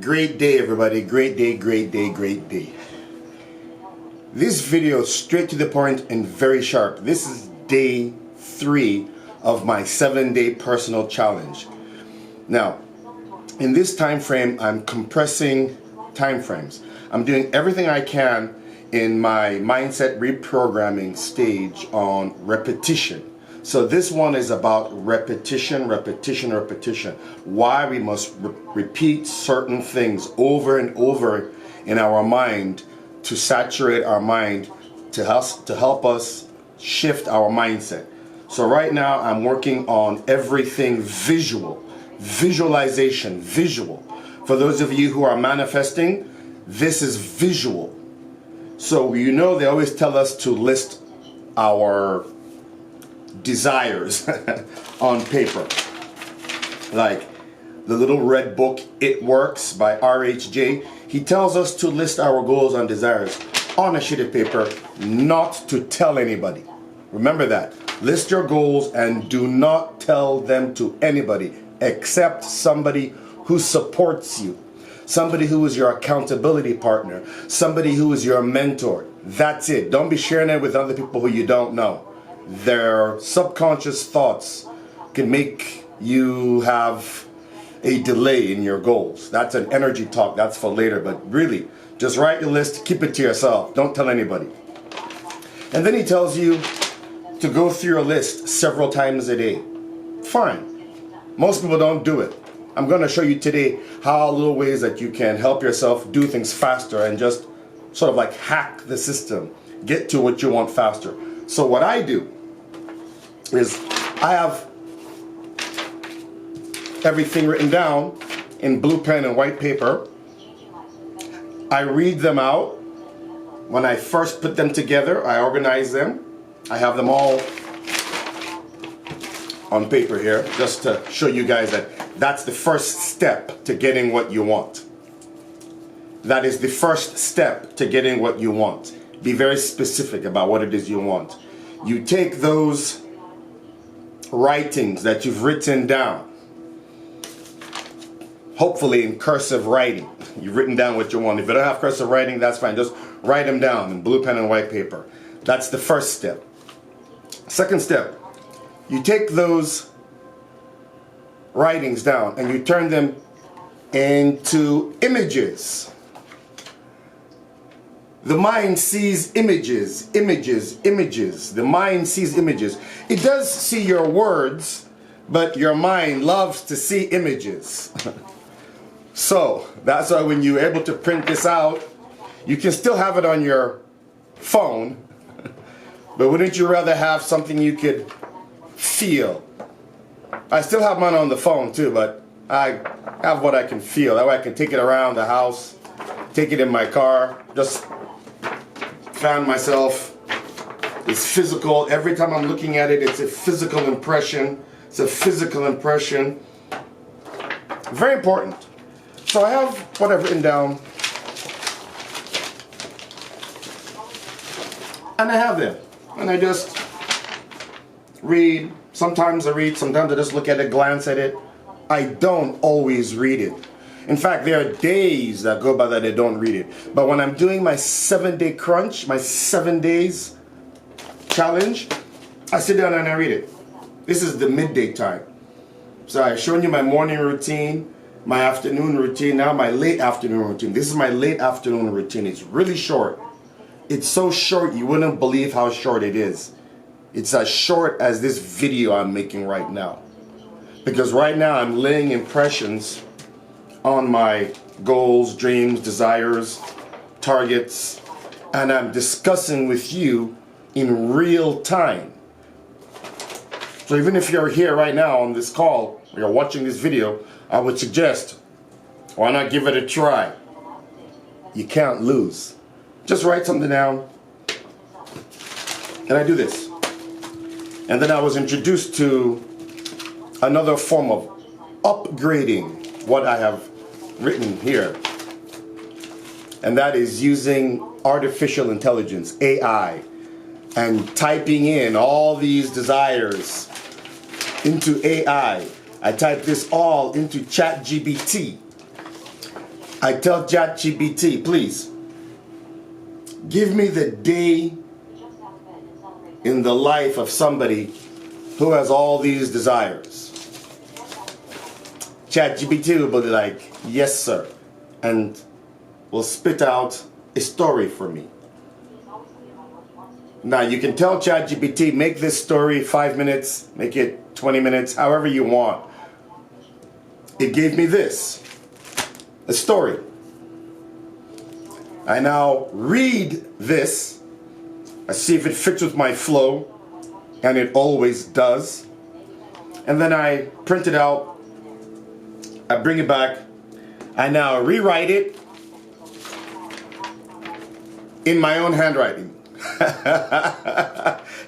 Great day, everybody. Great day, great day, great day. This video is straight to the point and very sharp. This is day 3 of my 7-day personal challenge. Now, in this time frame, I'm compressing time frames. I'm doing everything I can in my mindset reprogramming stage on repetition. So this one is about repetition, repetition, repetition. Why we must repeat certain things over and over in our mind to saturate our mind to help us shift our mindset. So right now I'm working on everything visual, visualization, visual. For those of you who are manifesting, this is visual. So you know they always tell us to list our desires on paper, like the little red book It Works by RHJ. He tells us to list our goals and desires on a sheet of paper, not to tell anybody. Remember that. List your goals and do not tell them to anybody except somebody who supports you, somebody who is your accountability partner, somebody who is your mentor. That's it. Don't be sharing it with other people who you don't know. Their subconscious thoughts can make you have a delay in your goals. That's an energy talk. That's for later. But really, just write your list. Keep it to yourself. Don't tell anybody. And then he tells you to go through your list several times a day. Fine. Most people don't do it. I'm going to show you today how little ways that you can help yourself do things faster and just sort of like hack the system. Get to what you want faster. So what I do is I have everything written down in blue pen and white paper. I read them out. When I first put them together, I organize them. I have them all on paper here, just to show you guys that that's the first step to getting what you want. That is the first step to getting what you want. Be very specific about what it is you want. You take those writings that you've written down, hopefully in cursive writing. You've written down what you want. If you don't have cursive writing, that's fine. Just write them down in blue pen and white paper. That's the first step. Second step, you take those writings down and you turn them into images. The mind sees images, images, images. The mind sees images. It does see your words, but your mind loves to see images. So that's why when you're able to print this out, you can still have it on your phone, but wouldn't you rather have something you could feel? I still have mine on the phone too, but I have what I can feel. That way I can take it around the house, take it in my car, just found myself. It's physical. Every time I'm looking at it, it's a physical impression. It's a physical impression. Very important. So I have what I've written down, and I have them, and I just read. Sometimes I read, sometimes I just look at it, glance at it. I don't always read it. In fact, there are days that go by that I don't read it. But when I'm doing my 7-day crunch, my 7 days challenge, I sit down and I read it. This is the midday time. So I've shown you my morning routine, my afternoon routine, now my late afternoon routine. This is my late afternoon routine. It's really short. It's so short you wouldn't believe how short it is. It's as short as this video I'm making right now. Because right now I'm laying impressions on my goals, dreams, desires, targets, and I'm discussing with you in real time. So even if you're here right now on this call, or you're watching this video, I would suggest, why not give it a try? You can't lose. Just write something down, and I do this. And then I was introduced to another form of upgrading what I have written here, and that is using artificial intelligence, AI, and typing in all these desires into AI. I type this all into ChatGPT, I tell ChatGPT, please, give me the day in the life of somebody who has all these desires. ChatGPT will be like, yes, sir, and will spit out a story for me. Now, you can tell ChatGPT, make this story 5 minutes, make it 20 minutes, however you want. It gave me this, a story. I now read this, I see if it fits with my flow, and it always does. And then I print it out, I bring it back, I now rewrite it in my own handwriting.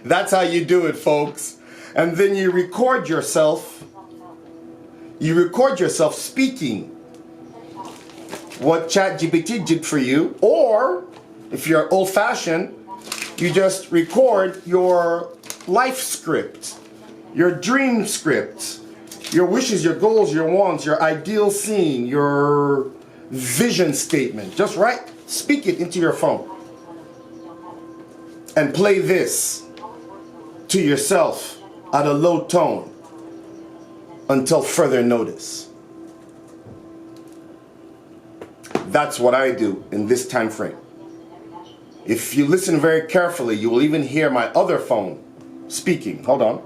That's how you do it, folks. And then you record yourself. You record yourself speaking what ChatGPT did for you, or if you're old-fashioned, you just record your life script, your dream script, your wishes, your goals, your wants, your ideal scene, your vision statement. Just speak it into your phone. And play this to yourself at a low tone until further notice. That's what I do in this time frame. If you listen very carefully, you will even hear my other phone speaking. Hold on.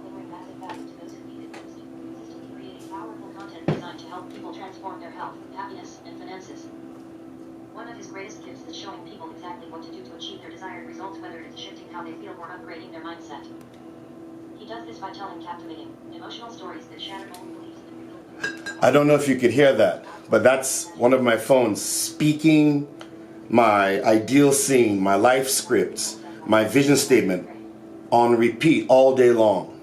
One of his greatest gifts is showing people exactly what to do to achieve their desired results, whether it's shifting how they feel or upgrading their mindset. He does this by telling captivating, emotional stories that shatter old beliefs. I don't know if you could hear that, but that's one of my phones speaking my ideal scene, my life scripts, my vision statement on repeat all day long.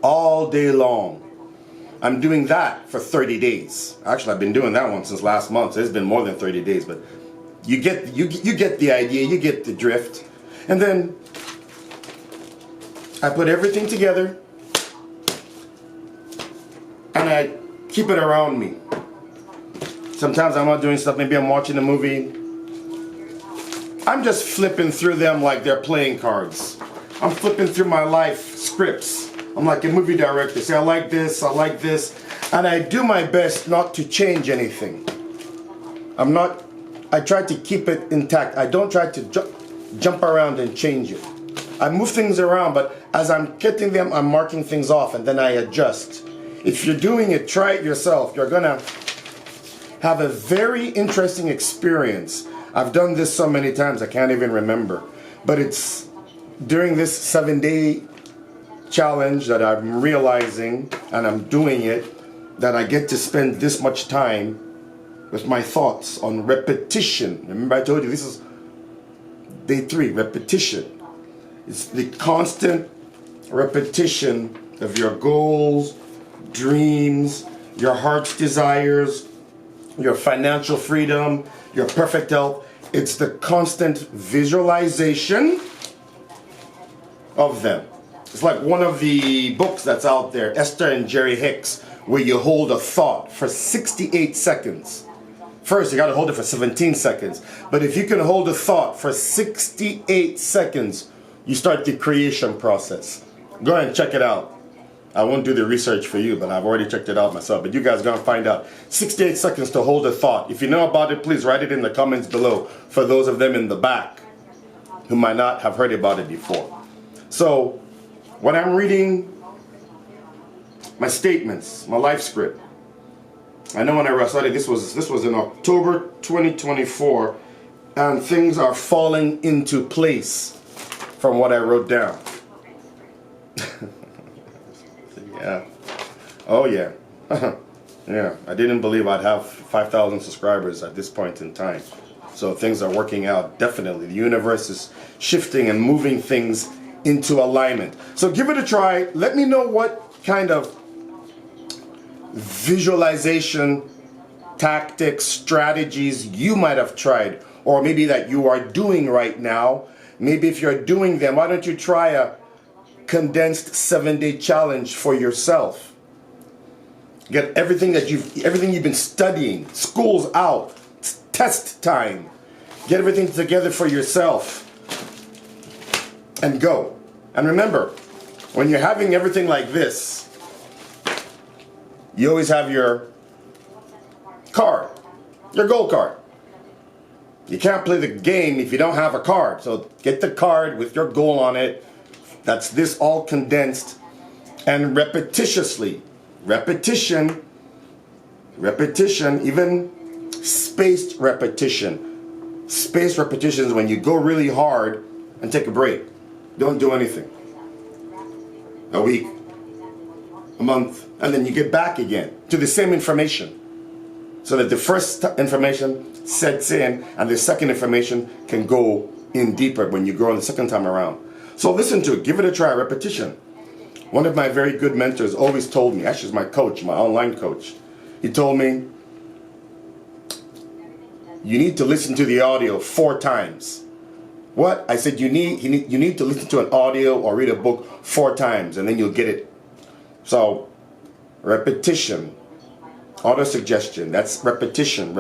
All day long. I'm doing that for 30 days. Actually, I've been doing that one since last month, so it's been more than 30 days, but you get the idea, you get the drift. And then I put everything together and I keep it around me. Sometimes I'm not doing stuff, maybe I'm watching a movie. I'm just flipping through them like they're playing cards. I'm flipping through my life scripts. I'm like a movie director. Say, I like this, and I do my best not to change anything. I try to keep it intact. I don't try to jump around and change it. I move things around, but as I'm getting them, I'm marking things off, and then I adjust. If you're doing it, try it yourself. You're gonna have a very interesting experience. I've done this so many times, I can't even remember. But it's during this 7-day challenge that I'm realizing, and I'm doing it, that I get to spend this much time with my thoughts on repetition. Remember I told you this is day 3, repetition. It's the constant repetition of your goals, dreams, your heart's desires, your financial freedom, your perfect health. It's the constant visualization of them. It's like one of the books that's out there, Esther and Jerry Hicks, where you hold a thought for 68 seconds. First, you got to hold it for 17 seconds. But if you can hold a thought for 68 seconds, you start the creation process. Go ahead and check it out. I won't do the research for you, but I've already checked it out myself. But you guys are going to find out. 68 seconds to hold a thought. If you know about it, please write it in the comments below for those of them in the back who might not have heard about it before. So, when I'm reading my statements, my life script, I know when I started, this was in October 2024, and things are falling into place from what I wrote down. Yeah. Oh yeah. Yeah. I didn't believe I'd have 5,000 subscribers at this point in time. So things are working out, definitely. The universe is shifting and moving things into alignment. So give it a try. Let me know what kind of visualization tactics, strategies you might have tried, or maybe that you are doing right now. Maybe if you're doing them, why don't you try a condensed 7-day challenge for yourself? Get everything you've been studying, school's out, test time. Get everything together for yourself and go. And remember, when you're having everything like this, you always have your card, your goal card. You can't play the game if you don't have a card. So get the card with your goal on it. That's this all condensed and repetitiously. Repetition, even spaced repetition. Spaced repetition is when you go really hard and take a break. Don't do anything. A week, a month, and then you get back again to the same information. So that the first information sets in and the second information can go in deeper when you go on the second time around. So listen to it, give it a try, repetition. One of my very good mentors always told me, actually is my coach, my online coach, he told me, you need to listen to the audio 4 times. What? I said you need to listen to an audio or read a book 4 times and then you'll get it. So repetition, auto-suggestion, that's repetition.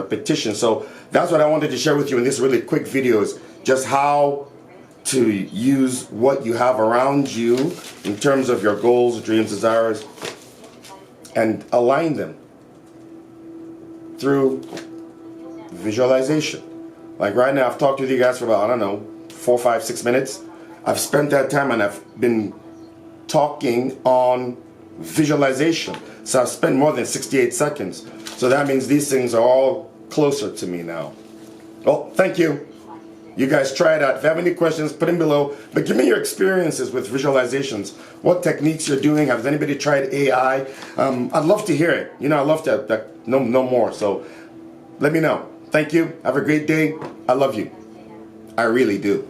So that's what I wanted to share with you in this really quick video, is just how to use what you have around you in terms of your goals, dreams, desires, and align them through visualization. Like right now, I've talked with you guys for about, I don't know, 4, 5, 6 minutes. I've spent that time and I've been talking on visualization. So I've spent more than 68 seconds. So that means these things are all closer to me now. Well, thank you. You guys try it out. If you have any questions, put them below. But give me your experiences with visualizations. What techniques you're doing. Has anybody tried AI? I'd love to hear it. You know, I'd love to know more. So let me know. Thank you. Have a great day. I love you. I really do.